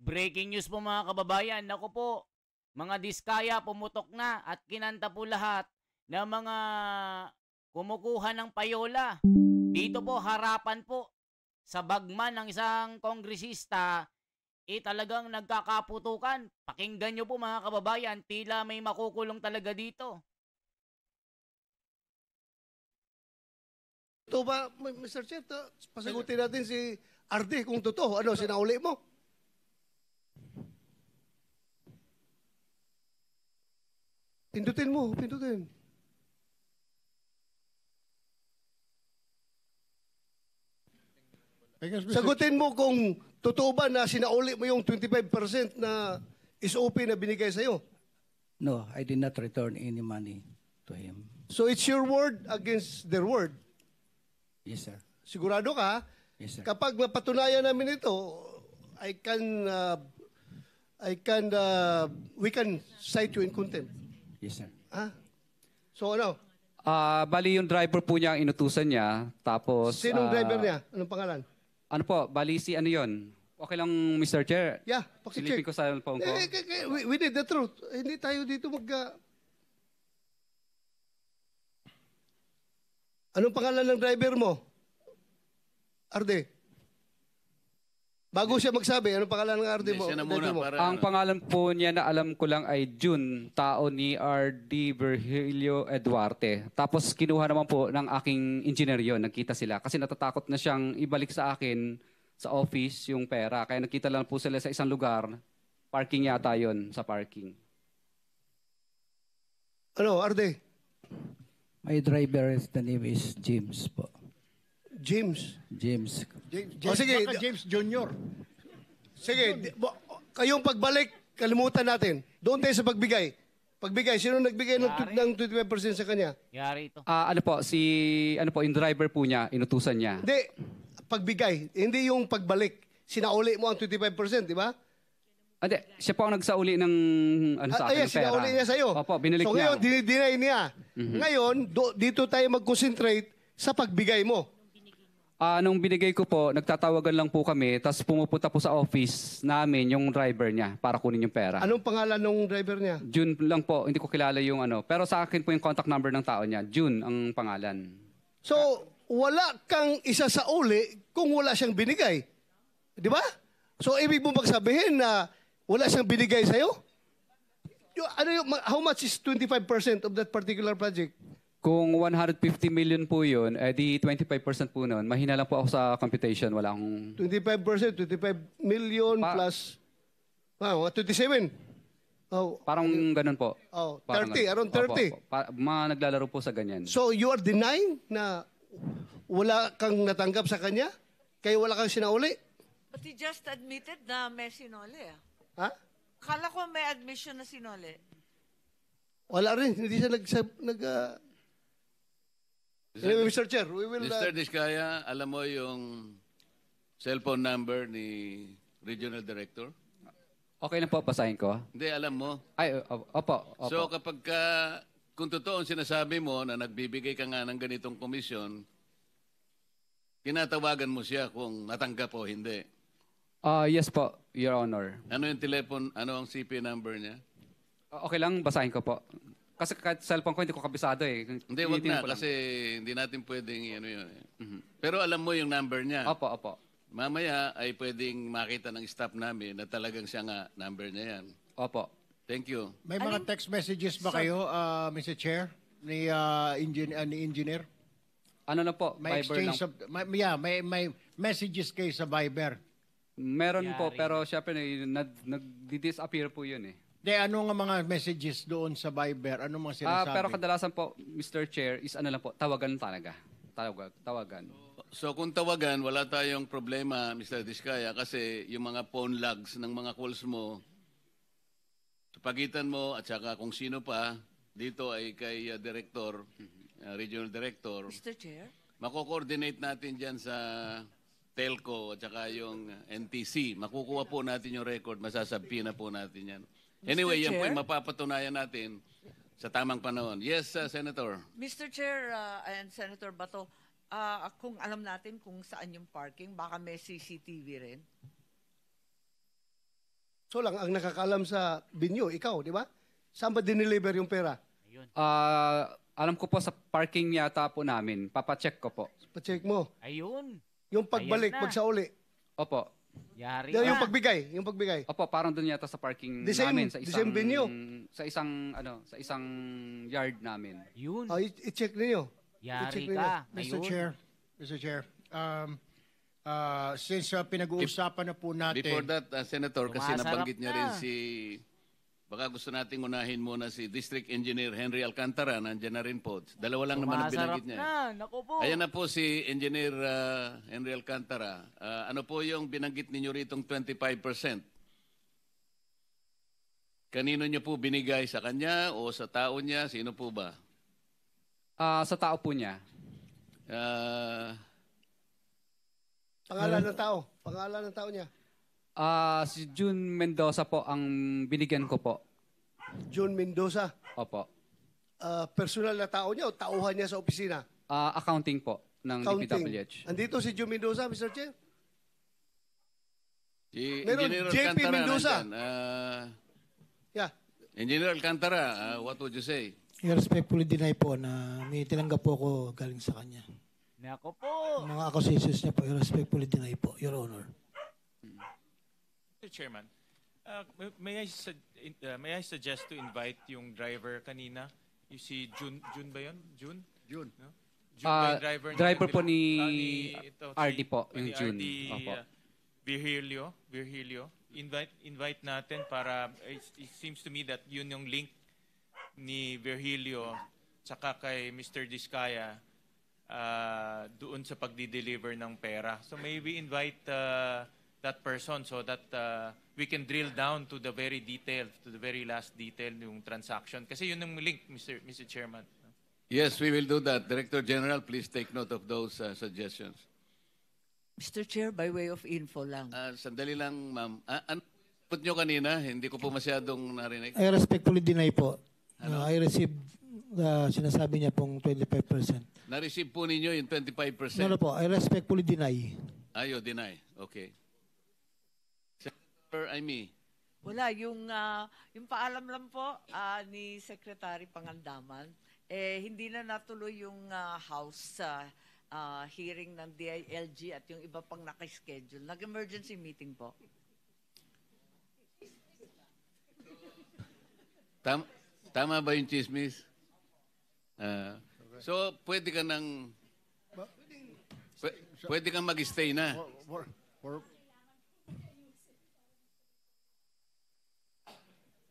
Breaking news po mga kababayan. Naku po, mga diskaya pumutok na at kinanta po lahat ng mga kumukuha ng payola. Dito po, harapan po sa bagman ng isang kongresista, talagang nagkakaputukan. Pakinggan nyo po mga kababayan, tila may makukulong talaga dito. Ito ba, Mr. Chair, pasagutin natin si Arde kung totoo. Ano, sinauli mo? Pindutin mo, pindutin. Sagutin mo kung totoo ba na sinauli mo yung 25% na SOP na binigay sa'yo. No, I did not return any money to him. So it's your word against their word. Yes, sir. Sigurado ka? Yes, sir. Kapag mapatunayan namin ito, we can cite you in contempt. Yes, sir. Ha? So ano? Bali yung driver po niya ang inutusan niya. Tapos... Sinong driver niya? Anong pangalan? Ano po? Bali si ano yun? Okay lang, Mr. Chair? Yeah, pakicheck. Silipin ko sa phone ko. We need the truth. Hindi tayo dito Anong pangalan ng driver mo? Arde. Bago siya magsabi, anong pangalan ng Arde mo? Ang pangalan po niya na alam ko lang ay June, tao ni R.D. Virgilio Eduarte. Tapos kinuha naman po ng aking engineer yun, nagkita sila. Kasi natatakot na siyang ibalik sa akin sa office yung pera. Kaya nakita lang po sila sa isang lugar. Parking yata yun, sa parking. Ano, Arde? My driver, the name is James po. James? James. Sige. Baka James Jr. Sige, kayong pagbalik, kalimutan natin. Doon tayo sa pagbigay. Pagbigay, sino nagbigay ng 25% sa kanya? Yari ito. Ano po, yung driver po niya, inutusan niya. Hindi, pagbigay. Hindi yung pagbalik. Sinauli mo ang 25%, di ba? Hindi, siya po ang nagsauli ng sa akin ng pera. Sinauli niya sa'yo. Opo, binalik so niya. ngayon, dinay niya. Ngayon, dito tayo mag-concentrate sa pagbigay mo. Nung binigay ko po, nagtatawagan lang po kami, tapos pumupunta po sa office namin yung driver niya para kunin yung pera. Anong pangalan ng driver niya? June lang po, hindi ko kilala yung ano. Pero sa akin po yung contact number ng tao niya. June ang pangalan. So, wala kang isa sa uli kung wala siyang binigay. Di ba? So, ibig mo magsabihin na wala siyang binigay sa'yo? How much is 25% of that particular project? Kung 150 million po yun, di 25% po nun. Mahina lang po ako sa computation. Wala akong... 25%, 25 million plus... 27. Oh, parang ganun po. Oh, parang 30, around 30. Opo. Mga naglalaro po sa ganyan. So, you are denying na wala kang natanggap sa kanya? Kaya wala kang sinauli? But he just admitted na may sinole. Ha? Kala ko may admission na sinole. Wala rin. Hindi siya Anyway, Mr. Chair, we will... Mr. Diskaya, alam mo yung cellphone number ni Regional Director? Okay na po, basahin ko. Hindi, alam mo. Ay, opo. So kapag kung totoo ang sinasabi mo na nagbibigay ka nga ng ganitong komisyon, kinatawagan mo siya kung natanggap o hindi. Yes po, Your Honor. Ano yung ano ang CP number niya? Okay lang, basahin ko po. Kasi kahit cellphone ko, hindi ko kabisado eh. Hindi, wag na. Kasi hindi natin pwedeng ano yun. Pero alam mo yung number niya. Opo. Mamaya ay pwedeng makita ng staff namin na talagang siya nga number niya yan. Opo. Thank you. May mga text messages ba kayo, Mr. Chair, ni engineer? Ano na po, May Viber lang. may messages kayo sa Viber. Meron po, pero syempre nag-disappear po yun eh. Ano nga mga messages doon sa Viber? Ano mga sinasabi? Pero kadalasan po, Mr. Chair, is ano lang po, tawagan talaga. Tawagan. So kung tawagan, wala tayong problema, Mr. Diskaya, kasi yung mga phone logs ng mga calls mo, sa pagitan mo at saka kung sino pa, dito ay kay Director, Regional Director. Mr. Chair? Mako-coordinate natin dyan sa telco at saka yung NTC. Makukuha po natin yung record, masasabi na po natin yan. Anyway, yan po yung mapapatunayan natin sa tamang panahon. Yes, Senator. Mr. Chair and Senator Bato, kung alam natin kung saan yung parking, baka may CCTV rin? So lang, ang nakakaalam sa binyo, ikaw, di ba? Saan ba dineliver yung pera? Ayun. Alam ko po sa parking yata po namin. Papacheck ko po. Pa-check mo. Ayun. Yung pagbalik, Ayan na. pagsauli. Opo. Yari Yung ka. pagbigay. Opo, parang doon yata sa parking The same- namin sa the isang same venue. sa isang yard namin. Yun. Oh, i-check ninyo. Yari i-check ka. Mr. Ayun. Chair, since pinag-uusapan na po natin, Before that, Senator, kasi Sumasarap nabanggit niya rin na. baka gusto nating unahin muna si District Engineer Henry Alcantara, nandiyan na rin po. Dalawa lang naman ang Sumasarap binanggit niya. na. Naku po. Ayan na po si Engineer Henry Alcantara. Ano po yung binanggit ninyo ritong 25%? Kanino niyo po binigay? Sa kanya o sa tao niya? Sino po ba? Sa tao po niya. Pangalan ng tao niya. Si June Mendoza po ang binigyan ko po. John Mendoza. Opo. Personal na tao niya o tauhan niya sa opisina? Accounting po ng DPWH. Andito si John Mendoza, Mr. Chair. Si Meron, Engineer JP Alcantara Mendoza. nandyan. Yeah. Engineer Alcantara, what would you say? I respectfully deny po na may tinanggap po ako galing sa kanya. Naku po. Mga accusations niya po, I respectfully deny po, Your Honor. Mr. Chairman, may I suggest to invite yung driver kanina? You see June ba yun? June? June. No? June ba yung driver? Driver po ni ito, RD po, yung ni June. RD, Opo. Virgilio. Invite natin para, it seems to me that yun yung link ni Virgilio tsaka kay Mr. Diskaya doon sa pagdi-deliver ng pera. So maybe invite that person so that we can drill down to the very detail, to the very last detail yung transaction. Kasi yun yung link, Mr. Chairman. Yes, we will do that. Director General, please take note of those suggestions. Mr. Chair, by way of info lang. Sandali lang, ma'am. Ano put nyo kanina? Hindi ko po masyadong narinig. I respectfully deny po. I received sinasabi niya pong 25%. Na-receive po ninyo yung 25%? No po, I respectfully deny. Ayo, deny. Okay. Senator Amy. Wala, yung paalam lang po ni Secretary Pangandaman, hindi na natuloy yung House hearing ng DILG at yung iba pang nakaschedule. Nag-emergency meeting po. Tama ba yung chismis? So, pwede ka nang... Pwede kang mag-stay na.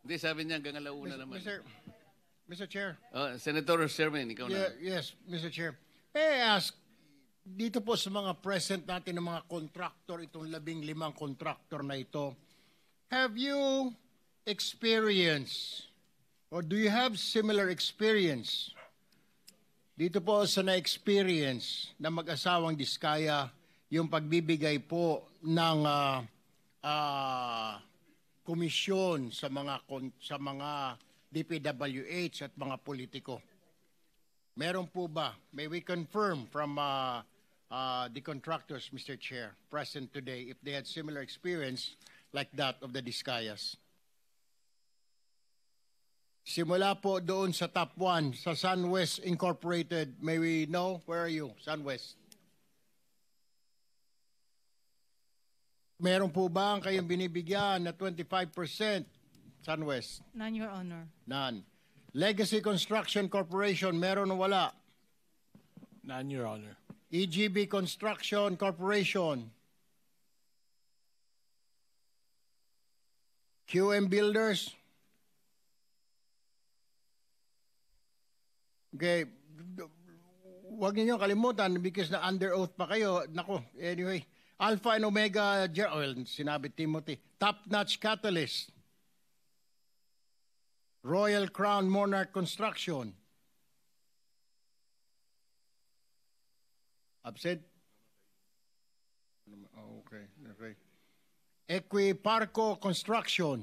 Hindi, sabi niya hanggang alauna naman. Mr. Chair. Senator Sherman, ikaw na. Yes, Mr. Chair. May I ask, dito po sa mga present natin ng mga contractor, itong 15 contractor na ito, have you experienced or do you have similar experience dito po sa na-experience na mag-asawang Diskaya yung pagbibigay po ng komisyon sa mga DPWH at mga politiko? Meron po ba? May we confirm from the contractors, Mr. Chair, present today, if they had similar experience like that of the Diskayas? Simula po doon sa top 1, sa SunWest Incorporated, may we know? Where are you, SunWest? Meron po ba ang kayong binibigyan na 25%, SunWest? None, Your Honor. None. Legacy Construction Corporation, meron o wala? None, Your Honor. EGB Construction Corporation. QM Builders. Okay. Huwag niyo kalimutan because na under oath pa kayo. Nako, anyway. Alpha and Omega, sinabi Timothy. Top Notch Catalyst. Royal Crown Monarch Construction. Absent? Okay. Equiparco Construction.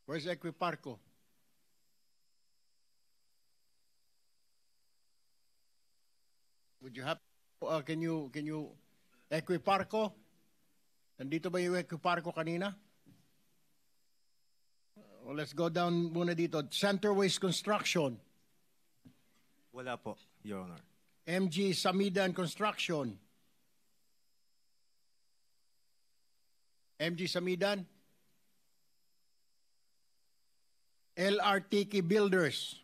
Where's Equiparco? Would you have, can you, Equiparco? Nandito ba yung equipar ko kanina? Well, let's go down muna dito. Centerways Construction. Wala po, Your Honor. MG Samidan Construction. MG Samidan. LRTK Builders.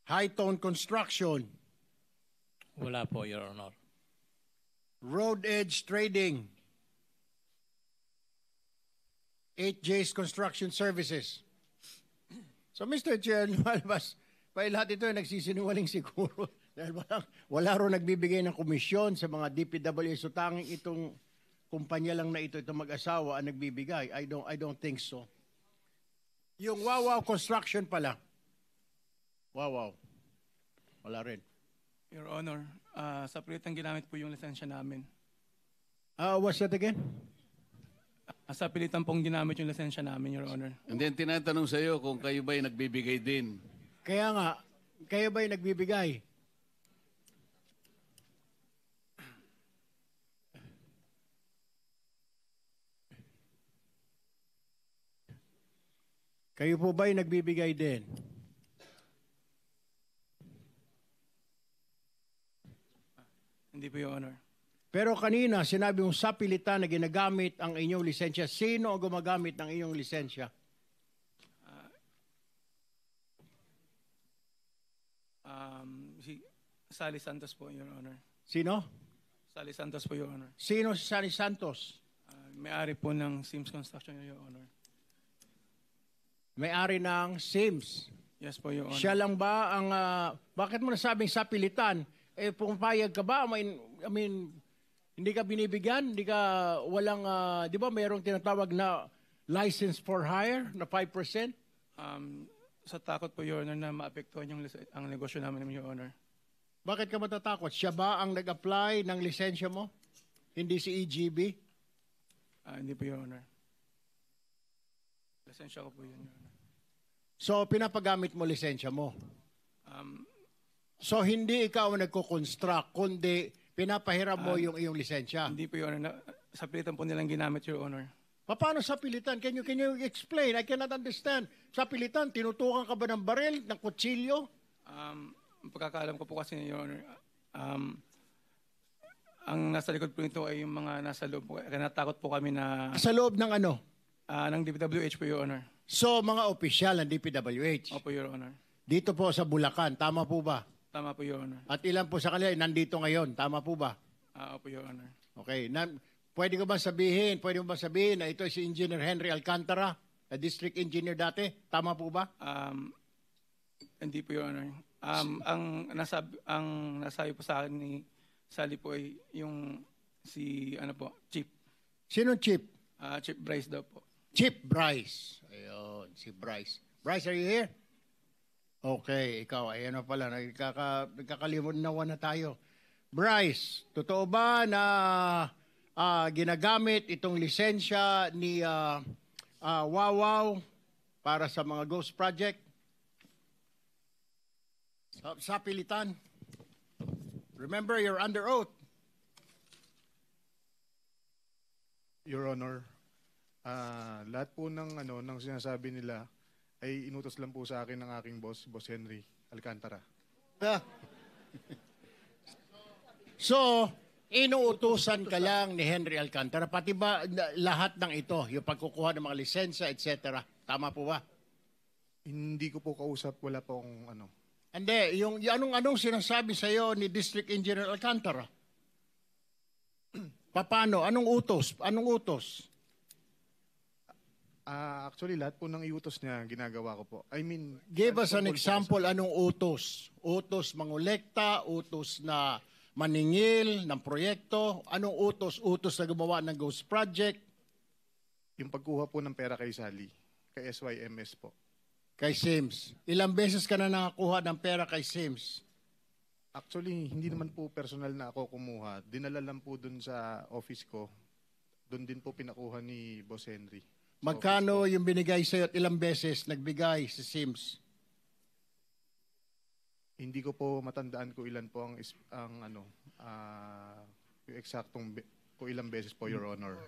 High Tone Construction. Wala po, Your Honor. Road Edge Trading. 8J's Construction Services. So Mr. Chair, lumalabas, lahat ito ay nagsisinungaling siguro. Dahil wala ro nagbibigay ng komisyon sa mga DPWH. So tanging itong kumpanya lang na ito, itong mag-asawa ang nagbibigay. I don't think so. Yung Wawaw Construction pala. Wawaw. Wala rin. Your Honor, sa pilitang ginamit po yung lisensya namin. What's that again? Sa pilitan pong ginamit yung lisensya namin, Your Honor. And then tinatanong sa iyo kung kayo ba'y nagbibigay din. Kaya nga, kayo ba'y nagbibigay? Kayo po ba'y nagbibigay din? Hindi po, Your Honor. Pero kanina, sinabi mong sa pilitan na ginagamit ang inyong lisensya. Sino ang gumagamit ng inyong lisensya? Si Sally Santos po, Your Honor. Sino? Sally Santos po, Your Honor. Sino si Sally Santos? May-ari po ng Sims Construction, Your Honor. May-ari ng Sims. Yes po, Your Honor. Siya lang ba ang... bakit mo nasabing sa pilitan? Pumapayag ka ba? I mean, hindi ka binibigyan? Hindi ka walang... di ba mayroong tinatawag na license for hire na 5%? Sa takot po, Your Honor, na maapektuhan ang negosyo namin, Your Honor. Bakit ka matatakot? Siya ba ang nag-apply ng lisensya mo? Hindi si EGB? Hindi po, Your Honor. Lisensya ko po yun, Your Honor. So, pinapagamit mo lisensya mo? So, hindi ikaw ang nagko-construct, kundi pinapahiram mo yung iyong lisensya? Hindi po, Your Honor. Sa pilitan po nilang ginamit, Your Honor. Paano sa pilitan? Can you explain? I cannot understand. Sa pilitan, tinutukan ka ba ng baril, ng kutsilyo? Ang pagkakaalam ko po kasi, Your Honor, ang nasa likod po nito ay yung mga nasa loob po. Kaya natakot po kami na... Sa loob ng ano? Ng DPWH po, Your Honor. So, mga opisyal ng DPWH? Opo, Your Honor. Dito po sa Bulacan, tama po ba? Tama po, Your Honor. At ilan po sa kanila nandito ngayon, tama po ba? Opo, Your Honor. Okay. Pwede mo ba sabihin na ito si Engineer Henry Alcantara, na District Engineer dati? Tama po ba? Hindi po, Your Honor. Ang nasabi po sa akin ni Sally po ay yung Chief. Sino Chief? Chief Bryce daw po. Chief Bryce. Ayun, si Bryce. Bryce, are you here? Okay, ikaw, ayan na pala, nagkakalimunawa na tayo. Bryce, totoo ba na ginagamit itong lisensya ni Wawaw para sa mga ghost project? Sa pilitan. Remember, you're under oath. Your Honor, lahat po ng sinasabi nila ay inutos lang po sa akin ng aking boss Henry Alcantara. So, inuutusan ka lang ni Henry Alcantara, pati ba lahat ng ito, yung pagkukuha ng mga lisensya, etc. Tama po ba? Hindi ko po kausap, wala po akong ano. Hindi, yung anong sinasabi sa iyo ni District Engineer Alcantara? Paano? Anong utos? Actually, lahat po ng iutos niya, ginagawa ko po. I mean... Give us an example, anong utos? Utos mangolekta, utos na maningil ng proyekto, anong utos? Utos na gumawa ng ghost project? Yung pagkuha po ng pera kay Sally, kay SYMS po. Kay Sims. Ilang beses ka na nakakuha ng pera kay Sims? Actually, hindi naman po personal na ako kumuha. Dinala lang po dun sa office ko. Doon din po pinakuha ni Boss Henry. Magkano yung binigay sa'yo at ilang beses nagbigay si Sims? Hindi ko po matandaan ko ilan po ang yung eksaktong kung ilang beses po, Your Honor.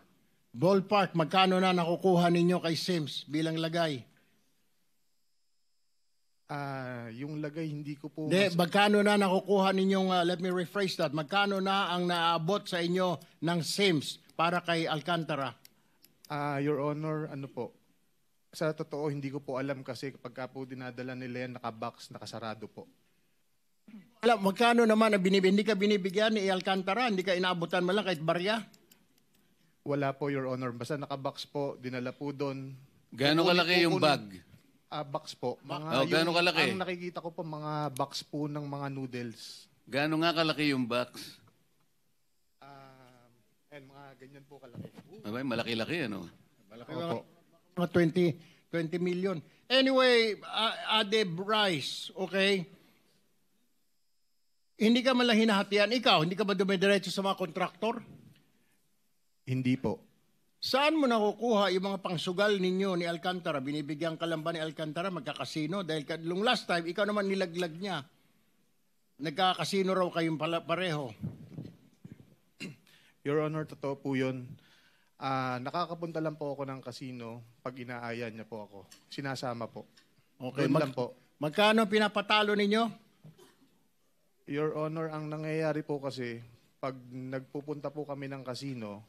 Ballpark, magkano na nakukuha ninyo kay Sims bilang lagay? Yung lagay, hindi ko po... Hindi, magkano na nakukuha ninyong, let me rephrase that, magkano na ang naaabot sa inyo ng Sims para kay Alcantara? Your Honor, ano po, sa totoo, hindi ko po alam kasi kapag po dinadala nila yan, nakabox, nakasarado po. Alam, magkano naman ang hindi ka binibigyan ni Alcantara? Hindi ka inaabutan mo lang kahit barya? Wala po, Your Honor. Basta nakabox po, dinala po doon. Gaano kalaki yung bag? Box po. gaano kalaki? Ang nakikita ko po, mga box po ng mga noodles. Gaano nga kalaki yung box? Mga ganyan po kalaki. Abay, malaki-laki, ano? Malaki po. Mga 20 million. Anyway, Ade Bryce, okay? Hindi ka man lang hinahatian. Ikaw, hindi ka ba dumidiretso sa mga kontraktor? Hindi po. Saan mo nakukuha yung mga pangsugal ninyo ni Alcantara? Binibigyan ka lang ba ni Alcantara magkakasino? Dahil nung last time, ikaw naman nilaglag niya. Nagkakasino raw kayong pareho. Your Honor, totoo po yun. Nakakapunta lang po ako ng kasino pag inaaya niya po ako. Sinasama po. Okay, Doon lang po. Magkano pinapatalo ninyo? Your Honor, ang nangyayari po kasi, pag nagpupunta po kami ng kasino,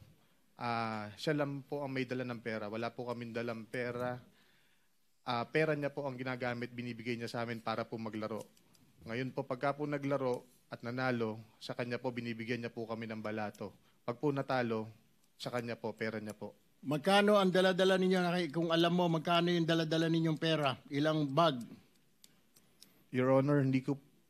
siya lang po ang may dala ng pera. Wala po kaming dalang pera. Pera niya po ang ginagamit, binibigay niya sa amin para po maglaro. Ngayon po, pagka po naglaro at nanalo, sa kanya po binibigyan niya po kami ng balato. Pag po natalo, sa kanya po, pera niya po. Magkano ang dala-dala ninyo? Kung alam mo, magkano yung dala-dala ninyong pera? Ilang bag? Your Honor,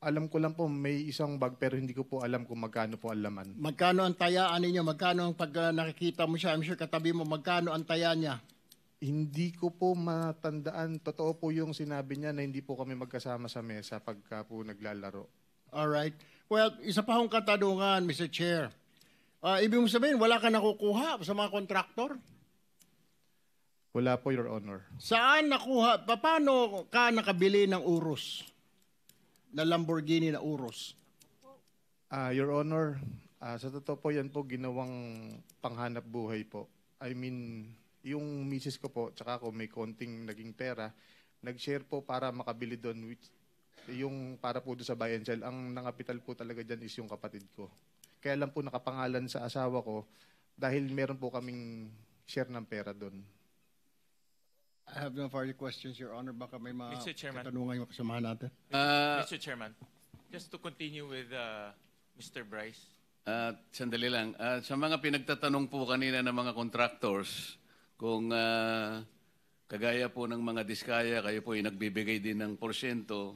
alam ko lang po may isang bag pero hindi ko po alam kung magkano po ang laman. Magkano ang tayaan ninyo? Magkano ang pag nakikita mo siya? I'm sure katabi mo, magkano ang taya niya? Hindi ko po matandaan. Totoo po yung sinabi niya na hindi po kami magkasama sa mesa pagka po naglalaro. Alright. Well, isa pa hong katanungan, Mr. Chair. Ibig mo sabihin, wala ka nakukuha sa mga kontraktor? Wala po, Your Honor. Saan nakuha? Paano ka nakabili ng Urus? Na Lamborghini na Urus? Your Honor, sa totoo po yan po ginawang panghanap buhay po. I mean, yung misis ko po, tsaka ako may konting naging pera, nag-share po para makabili doon, yung para po doon sa buy and sell. Ang nangapital po talaga dyan is yung kapatid ko. Kaya lang po nakapangalan sa asawa ko dahil meron po kaming share ng pera doon. I have no further questions, Your Honor. Baka may mga Mr. Chairman. katanungan yung kasamahan natin. Mr. Chairman, just to continue with Mr. Bryce. Sandali lang. Sa mga pinagtatanong po kanina ng mga contractors, kung kagaya po ng mga diskaya, kayo po ay nagbibigay din ng porsyento,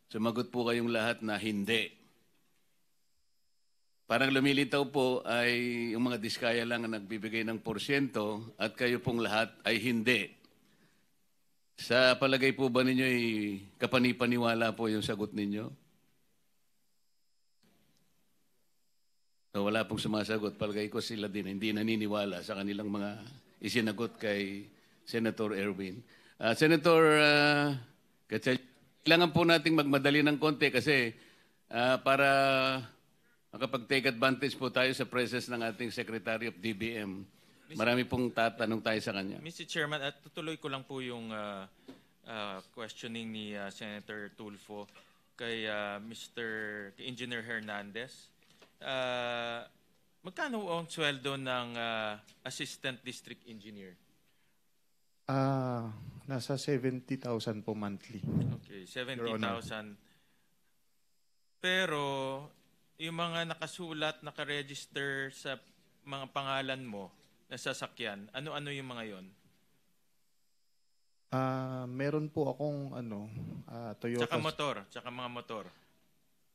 sumagot po kayong lahat na hindi. Parang lumilitaw po ay yung mga diskaya lang ang nagbibigay ng porsyento at kayo pong lahat ay hindi. Sa palagay po ba ninyo ay kapanipaniwala po yung sagot ninyo? So, wala pong sumasagot. Palagay ko sila din hindi naniniwala sa kanilang mga isinagot kay Senator Erwin. Senator kailangan po nating magmadali ng konti kasi para makapag-take advantage po tayo sa presence ng ating Secretary of DBM. Marami pong tatanong tayo sa kanya. Mr. Chairman, at tutuloy ko lang po yung questioning ni Senator Tulfo kay Engineer Hernandez. Magkano ang sweldo ng Assistant District Engineer? Nasa 70,000 po monthly. Okay, 70,000. Pero yung mga nakasulat, nakaregister sa mga pangalan mo na sasakyan, ano-ano yung mga yon? Meron po akong Toyota. Tsaka motor, tsaka mga motor.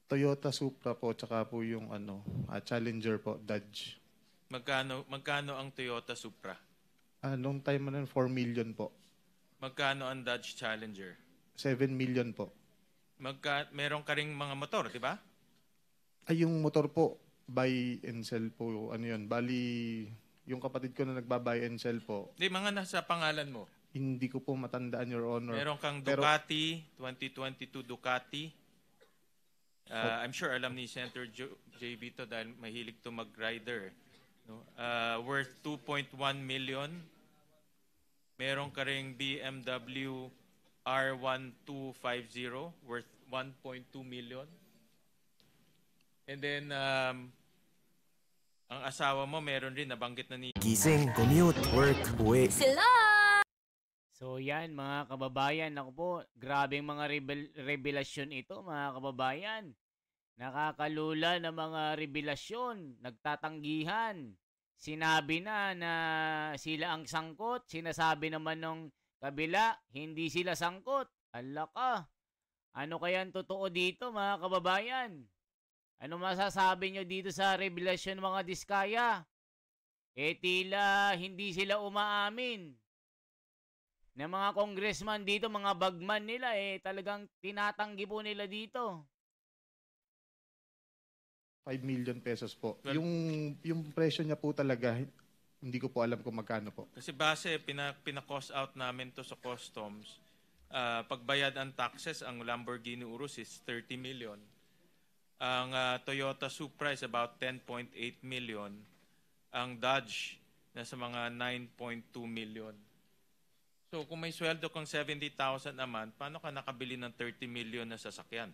Toyota Supra po, tsaka po yung Challenger po, Dodge. Magkano ang Toyota Supra? Nung time na 4 million po. Magkano ang Dodge Challenger? 7 million po. Meron ka ring mga motor, di ba? Ay, yung motor po, buy and sell po. Ano yun? Bali, yung kapatid ko na nagba-buy and sell po. Di, mga nasa pangalan mo. Hindi ko po matandaan, Your Honor. Meron kang Ducati, 2022 Ducati. I'm sure alam ni Senator JB to dahil mahilig to mag-rider. No? Worth 2.1 million. Meron ka ring BMW R1250 worth 1.2 million. And then, ang asawa mo meron rin, nabanggit na ni... Gising, commute, work, uwi. So yan mga kababayan, ako po, grabeng mga revelasyon ito mga kababayan. Nakakalula na mga revelasyon, nagtatanggihan. Sinabi na sila ang sangkot, sinasabi naman ng kabila, hindi sila sangkot. Ala ka, ano kayang totoo dito mga kababayan? Ano masasabi nyo dito sa revelasyon mga Diskaya? Tila hindi sila umaamin. Na mga congressman dito, mga bagman nila, talagang tinatanggi po nila dito. 5 million pesos po. Yung presyo niya po talaga, hindi ko po alam kung magkano po. Kasi base, pina-cost out namin to sa customs. Pagbayad ang taxes, ang Lamborghini Urus is 30 million. Ang Toyota Supra is about 10.8 million. Ang Dodge, nasa mga 9.2 million. So kung may sweldo kang 70,000 a month, paano ka nakabili ng 30 million na sasakyan?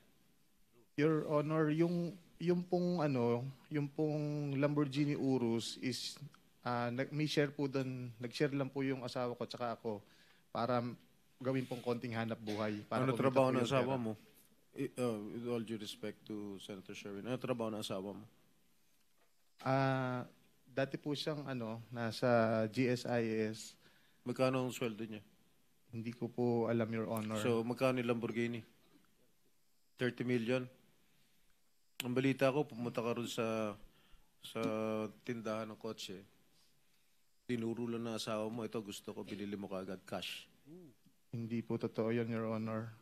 Your Honor, yung pong Lamborghini Urus is may share po doon, nag-share lang po yung asawa ko tsaka ako para gawin pong konting hanap buhay. Para ano trabaho ng asawa mo? With all due respect to Senator Sherwin, ano trabaho ng asawa mo? Dati po siyang nasa GSIS. Magkano ang sweldo niya? Hindi ko po alam, Your Honor. So, magkano yung Lamborghini? 30 million? Ang balita ko, pumunta ka rin sa tindahan ng kotse. Tinuro lang ng asawa mo, ito gusto ko, binili mo kaagad cash. Hindi po totoo yun, Your Honor.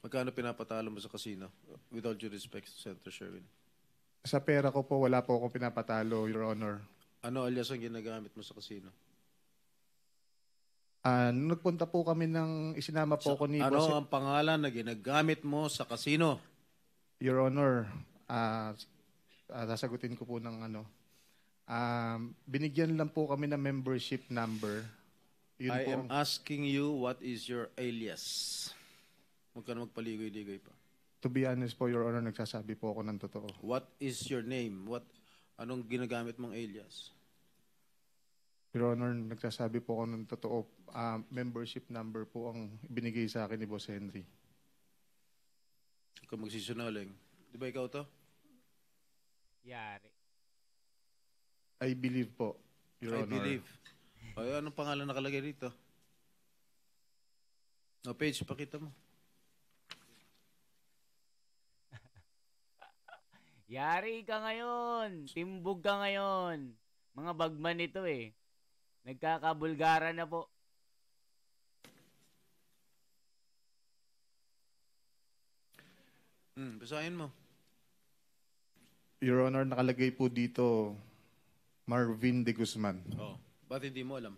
Magkano pinapatalo mo sa casino? With all due respect to Senator Sherwin. Sa pera ko po, wala po akong pinapatalo, Your Honor. Ano alias ang ginagamit mo sa casino? Nung nagpunta po kami isinama po ko ni Ano Boss. ang pangalan na ginagamit mo sa casino? Your Honor, sasagutin ko po ng binigyan lang po kami ng membership number. Yun I po am asking you, what is your alias? Huwag ka na magpaligoy-ligoy pa. To be honest po, Your Honor, nagsasabi po ako ng totoo. What is your name? Anong ginagamit mong alias? Your Honor, nagsasabi po ako ng totoo. Membership number po ang binigay sa akin ni Boss Henry. Huwag ka magsisinungaling. Di ba ikaw to? Yari. I believe po, Your Honor. I believe. Ay, anong pangalan nakalagay rito? No, page, pakita mo. Yari ka ngayon. Timbog ka ngayon. Mga bagman ito Nagkakabulgara na po. Basahin mo. Your Honor, nakalagay po dito Marvin de Guzman. Oh, ba't hindi mo alam?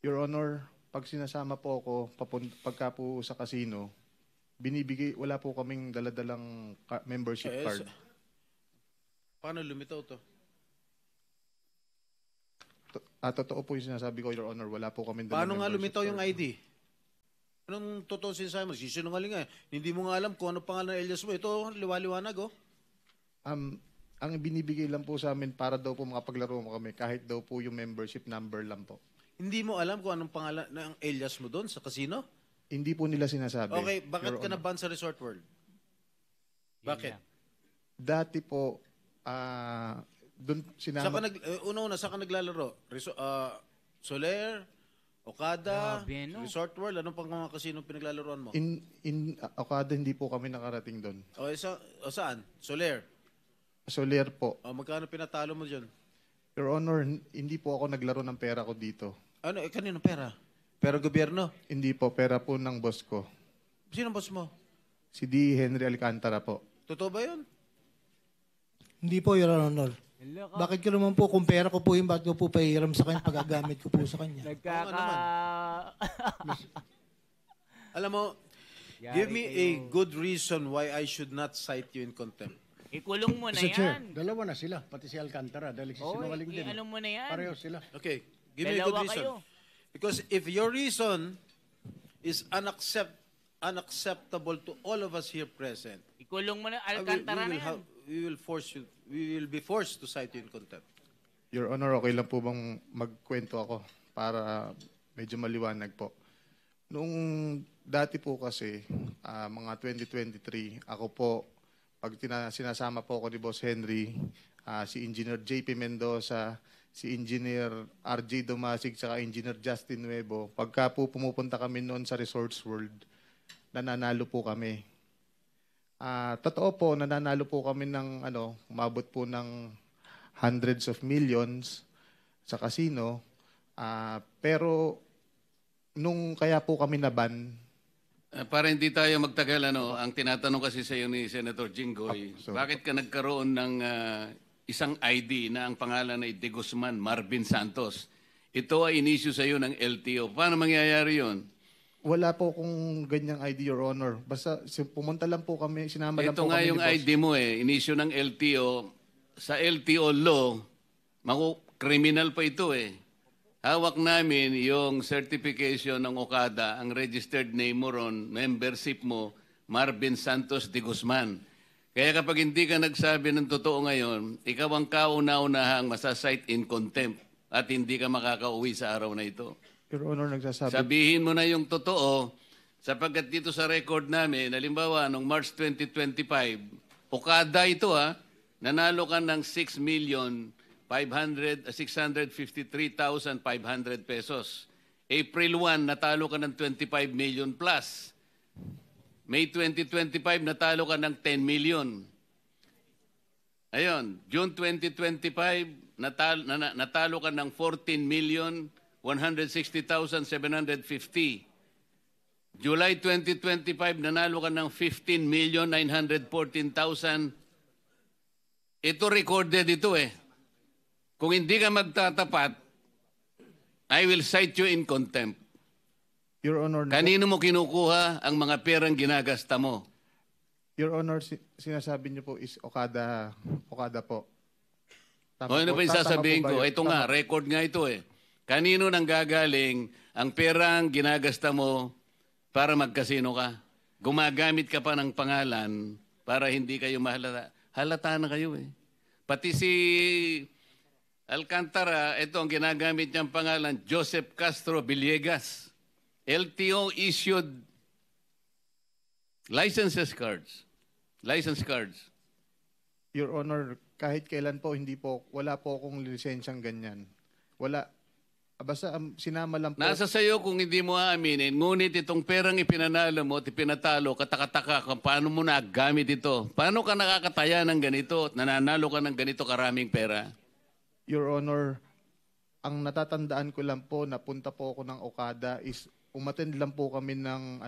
Your Honor, pag sinasama po ako pagka po sa casino, wala po kaming daladalang membership card. Paano lumitaw to? Totoo po yung sinasabi ko, Your Honor, wala po kaming Paano nga membership lumitaw card. yung ID? Anong totoo sinasabi mo? Sisinungaling nga. Hindi mo nga alam kung ano pangalan ng alias mo. Ito, liwaliwanag Ang binibigay lang po sa amin para daw po makapaglaro mo kami kahit daw po yung membership number lang po. Hindi mo alam kung anong pangalan ng alias mo doon sa casino? Hindi po nila sinasabi. Okay, bakit Your ka Honor. na-ban sa Resort World? Bakit? Dati po, doon sinama... Una-una, saan ka naglalaro? Soler? Okada? Grabe, no? Resort World? Anong pang mga casino pinaglalaroan mo? In Okada, hindi po kami nakarating doon. Okay, saan? Soler? Soler po. Magkano pinatalo mo dyan? Your Honor, hindi po ako naglaro ng pera ko dito. Ano? Kanino pera? Pera gobyerno? Hindi po, pera po ng boss ko. Sino boss mo? Si D. Henry Alcantara po. Totoo ba yun? Hindi po, Your Honor. Bakit ko naman po, kung pera ko po yung bakit ko po pahiram sa kanya, pagagamit ko po sa kanya. Nagkaka... Alam mo, Give me a good reason why I should not cite you in contempt. Ikulong mo na Mr. Chair, yan. dalawa na sila, pati si Alcantara, dahil sinungaling din. Ano mo na yan. Pareho sila. Okay, give me a good Dalawa reason. kayo. Because if your reason is unacceptable to all of us here present, Ikulong mo na Alcantara na yan. we will be forced to cite you in contempt. Your Honor, okay lang po bang magkwento ako para medyo maliwanag po? Noong dati po kasi, mga 2023, ako po, pag sinasama po ako ni Boss Henry, si Engineer JP Mendoza, si Engineer RJ Domasig, saka Engineer Justin Nuevo, pagka po pumupunta kami noon sa Resorts World, nananalo po kami. Totoo po, nananalo po kami ng umabot po ng hundreds of millions sa casino. Pero nung kaya po kami naban, Para hindi tayo magtagal, ang tinatanong kasi sa iyo ni Senator Jinggoy, bakit ka nagkaroon ng isang ID na ang pangalan ay De Guzman Marvin Santos? Ito ay inisyu sa iyo ng LTO. Paano mangyayari yon? wala po kung ganyang ID, Your Honor. Basta pumunta lang po kami, sinama lang Ito po nga kami yung ni Boss. ID mo inisyu ng LTO. Sa LTO law, criminal pa ito Hawak namin yung certification ng Okada, ang registered name mo ron, membership mo, Marvin Santos de Guzman. Kaya kapag hindi ka nagsabi ng totoo ngayon, ikaw ang kauna-unahang masasite in contempt at hindi ka makakauwi sa araw na ito. Your Honor, nagsasabi. Sabihin mo na yung totoo, sapagkat dito sa record namin, halimbawa, noong March 2025, Okada ito nanalo ka ng 6,653,500 pesos. April 1, natalo ka ng 25 million plus. May 2025, natalo ka ng 10 million. Ayun, June 2025, natalo ka ng 14,160,750. July 2025, nanalo ka ng 15,914,000. Ito recorded ito Kung hindi ka magtatapat, I will cite you in contempt. Your Honor, Kanino mo kinukuha ang mga perang ginagasta mo? Your Honor, sinasabi niyo po is Okada po. O ano pa yung sasabihin ko? Ito nga, Tama. record nga ito Kanino nang gagaling ang perang ginagasta mo para magkasino ka? Gumagamit ka pa ng pangalan para hindi kayo mahalata. Halata na kayo Pati si Alcantara, ito ang ginagamit niyang pangalan, Joseph Castro Villegas. LTO issued license cards. Your Honor, kahit kailan po, wala po akong lisensyang ganyan. Wala. Basta sinama lang po. Nasa sayo kung hindi mo aaminin, ngunit itong perang ipinanalo mo at ipinatalo, katakataka kung paano mo nagamit ito. Paano ka nakakataya ng ganito at nananalo ka ng ganito karaming pera? Your Honor, ang natatandaan ko lang po, napunta po ako ng Okada is umattend lang po kami ng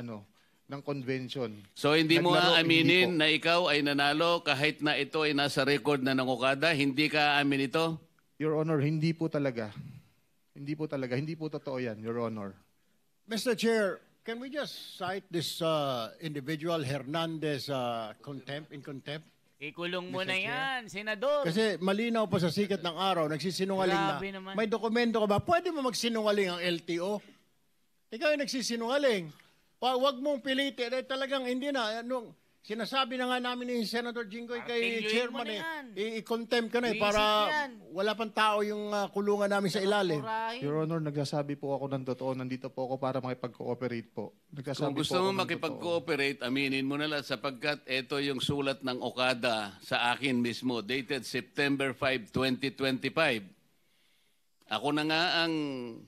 convention. So hindi mo Naglaro, aaminin hindi po. na ikaw ay nanalo kahit na ito ay nasa record na ng Okada? Hindi ka aamin ito? Your Honor, hindi po talaga. Hindi po talaga. Hindi po totoo yan, Your Honor. Mr. Chair, can we just cite this individual Hernandez in contempt? Ikulong mo Mr. na Chair? yan, Senador. Kasi malinaw pa sa sikat ng araw, nagsisinungaling Grabe na. naman. May dokumento ka ba? Pwede mo magsinungaling ang LTO? Ikaw yung nagsisinungaling. Huwag mong pilitin. Talagang hindi na. Sinasabi na nga namin ni Senator Jinggoy kay Artiluin Chairman mo na yan. i-contempt ka na Visit para yan. wala pang tao yung kulungan namin sa ilalim. Your Honor, nagsasabi po ako ng totoo. Nandito po ako para makipag-cooperate po. Kung Nagsasabi gusto po ako mo ng makipag-cooperate, aminin mo na lang sapagkat ito yung sulat ng Okada sa akin mismo, dated September 5, 2025. Ako na nga ang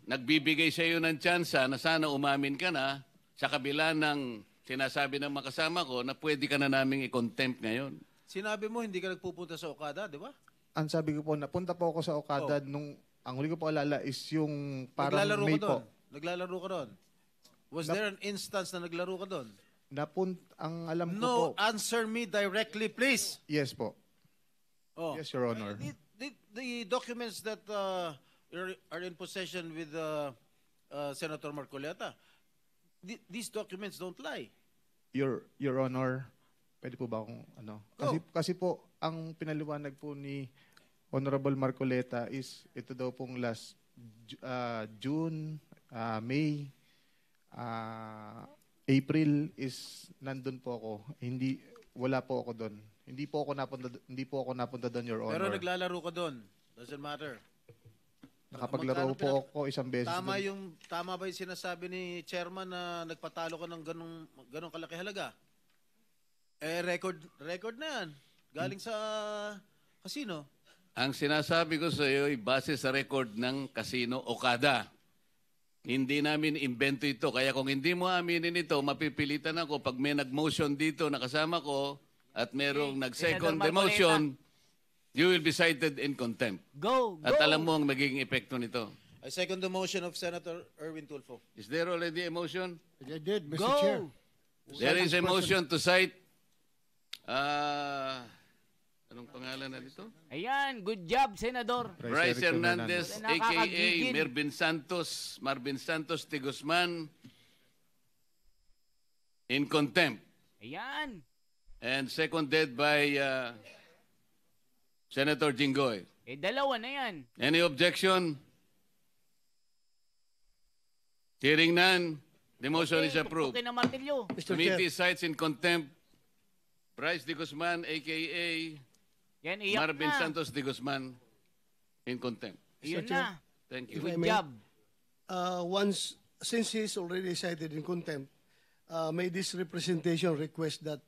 nagbibigay sa iyo ng tsansa na sana umamin ka na sa kabila ng sinasabi ng makasama ko na pwede ka na naming i-contempt ngayon. Sinabi mo hindi ka nagpupunta sa Okada, di ba? Ang sabi ko po, napunta po ako sa Okada nung, ang huli ko po alala is yung parang Naglalaro May ka doon. po. Naglalaro ka doon. Was there an instance na naglaro ka doon? Ang alam ko po. No, answer me directly, please. Yes po. Yes, Your Honor. The documents that are in possession with Senator Marcoleta, these documents don't lie. Your Honor, pwede po ba akong ano? Kasi po ang pinaliwanag po ni Honorable Marcoleta is ito daw pong last June, May, April is nandun po ako. Wala po ako doon. Hindi po ako napunta doon, Your Honor. Pero naglalaro ka doon. Doesn't matter. Nakapaglaro po ako isang beses. Tama ba yung sinasabi ni Chairman na nagpatalo ka ng ganong kalaki halaga? Record na yan. Galing sa casino. Ang sinasabi ko sa iyo ay base sa record ng Casino Okada. Hindi namin invento ito. Kaya kung hindi mo aminin ito, mapipilitan ako pag may nag-motion dito na kasama ko at merong nag-second demotion, you will be cited in contempt. Go! At alam mo ang magiging epekto nito. I second the motion of Senator Erwin Tulfo. Is there already a motion? I did, Mr. Go! Chair. There is a motion to cite anong pangalan na dito? Ayan, good job, Senador. Bryce Hernandez, a.k.a. Nakakagigil. Marvin Santos de Guzman, in contempt. Ayan. And seconded by Senator Jinggoy. Dalawa na yan. Any objection? Hearing none, the motion is approved. Okay na martilyo. Committee cites in contempt Bryce de Guzman, a.k.a. Yan, iyak Marvin na. Santos de Guzman, in contempt. Yun Mr. Chair, na. Thank you. If I Good may, job. Since he's already cited in contempt, may this representation request that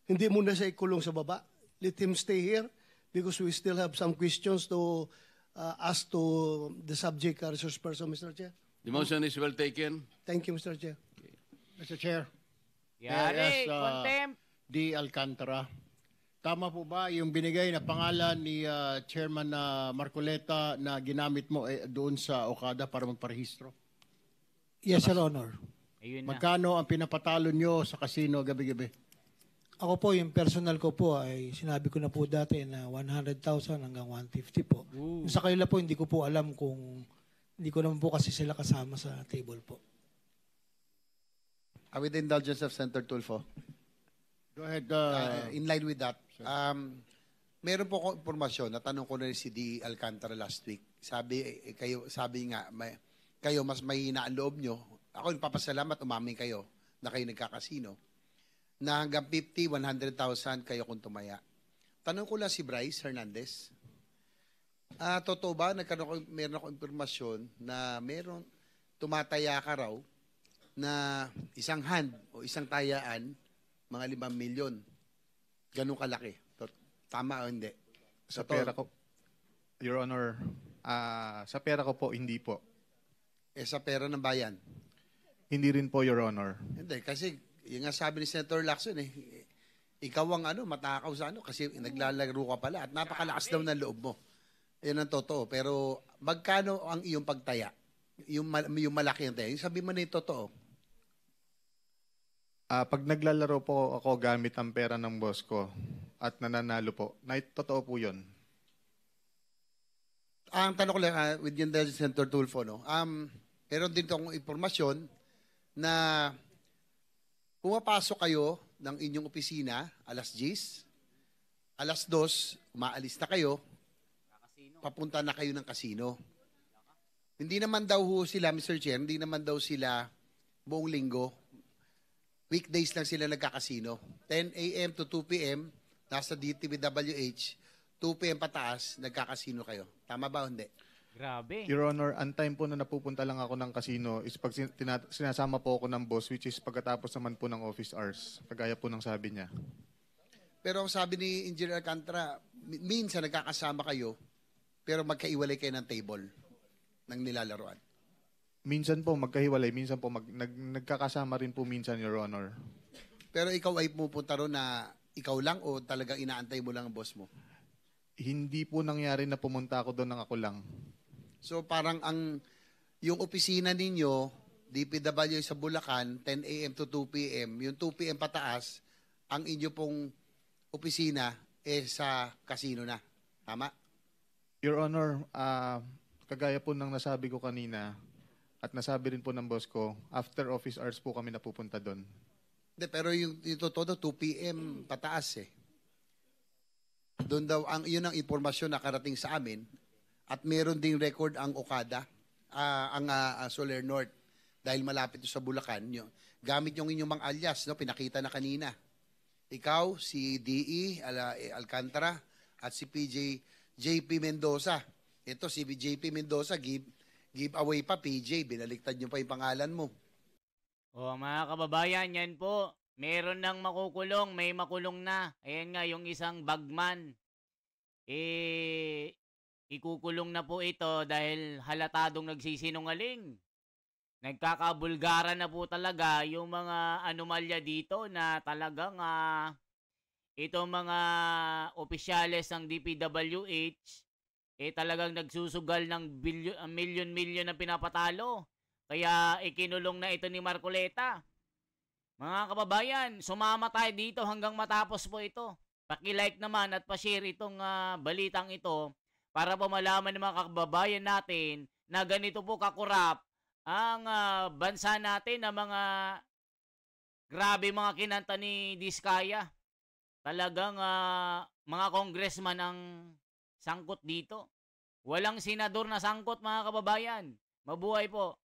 hindi muna siya ikulong sa baba. Let him stay here because we still have some questions to ask to the subject resource person, Mr. Chair. The motion is well taken. Thank you, Mr. Chair. Mr. Chair. Yari, Yes, contempt. D. Alcantara. Tama po ba yung binigay na pangalan ni Chairman Marcoleta na ginamit mo doon sa Okada para magparehistro? Yes, Your Honor. Ayun na. Magkano ang pinapatalo nyo sa casino gabi-gabi? Ako po, yung personal ko po ay sinabi ko na po dati na 100,000 hanggang 150 po. Yung sa kanila po, hindi ko po alam kung, hindi ko naman po kasi sila kasama sa table po. With the indulgence of Senator Tulfo. Go ahead. In line with that, meron po akong impormasyon, natanong ko na rin si D. Alcantara last week. Sabi nga, kayo mas mahina ang loob nyo. Ako nagpapasalamat, umamin kayo na kayo nagkakasino. Na hanggang 50, 100,000 kayo kung tumaya. Tanong ko lang si Bryce Hernandez. Totoo ba, meron ako impormasyon na meron tumataya ka raw na isang hand o isang tayaan, mga 5 milyon. Ganun kalaki. Tama o hindi? Sa pera ko, Your Honor, sa pera ko po, hindi po. Sa pera ng bayan? Hindi rin po, Your Honor. Hindi, kasi yung nga sabi ni Senator Lacson ikaw ang matakaw sa kasi naglalaro ka pala at napakalakas daw ng loob mo. Yan ang totoo. Pero magkano ang iyong pagtaya? Yung malaki ang taya. Yung sabi mo na yung totoo. Pag naglalaro po ako gamit ang pera ng boss ko at nananalo po, totoo po yun. Ang tanong ko lang, with yung Senator Tulfo, meron din akong impormasyon na pumapasok kayo ng inyong opisina, alas 10, alas 2, umaalis na kayo, papunta na kayo ng kasino. Hindi naman daw sila, Mr. Chair, hindi naman daw sila buong linggo. Weekdays lang sila nagkakasino. 10 a.m. to 2 p.m., nasa DTWH, 2 p.m. pataas, nagkakasino kayo. Tama ba o hindi? Grabe. Your Honor, ang time po na napupunta lang ako ng casino is pag sinasama po ako ng boss, which is pagkatapos naman po ng office hours. Kagaya po ng sabi niya. Pero ang sabi ni Engineer Alcantara, minsan nagkakasama kayo, pero magkaiwalay kayo ng table ng nilalaroan. Minsan po magkahiwalay, minsan po nagkakasama rin po minsan, Your Honor. Pero ikaw ay pupunta ron na ikaw lang o talagang inaantay mo lang ang boss mo? Hindi po nangyari na pumunta ako doon ng ako lang. So parang yung opisina ninyo, DPW sa Bulacan, 10 a.m. to 2 p.m., yung 2 p.m. pataas, ang inyo pong opisina sa casino na. Tama? Your Honor, kagaya po ng nasabi ko kanina, at nasabi rin po ng boss ko, after office hours po kami napupunta doon. Hindi, pero yung totoo, 2 p.m. pataas eh. Doon daw, yun ang impormasyon na karating sa amin. At meron ding record ang Okada, ang Solar North. Dahil malapit sa Bulacan. Gamit yung inyong mga alias, no? Pinakita na kanina. Ikaw, si DE Alcantara, at si JP Mendoza. Ito, si JP Mendoza, give away pa, PJ. Binaliktad nyo pa yung pangalan mo. O mga kababayan, yan po. Meron nang makukulong, may makulong na. Ayan nga, yung isang bagman. Ikukulong na po ito dahil halatadong nagsisinungaling. Nagkakabulgara na po talaga yung mga anomalya dito na talagang itong mga opisyales ng DPWH talagang nagsusugal ng milyon-milyon na pinapatalo. Kaya ikinulong na ito ni Marcoleta. Mga kababayan, sumama tayo dito hanggang matapos po ito. Paki-like naman at pa-share itong balitang ito para po malaman ng mga kababayan natin na ganito po kakurap ang bansa natin na mga grabe mga kinanta ni Diskaya. Talagang mga congressman ang sangkot dito. Walang senador na sangkot mga kababayan. Mabuhay po.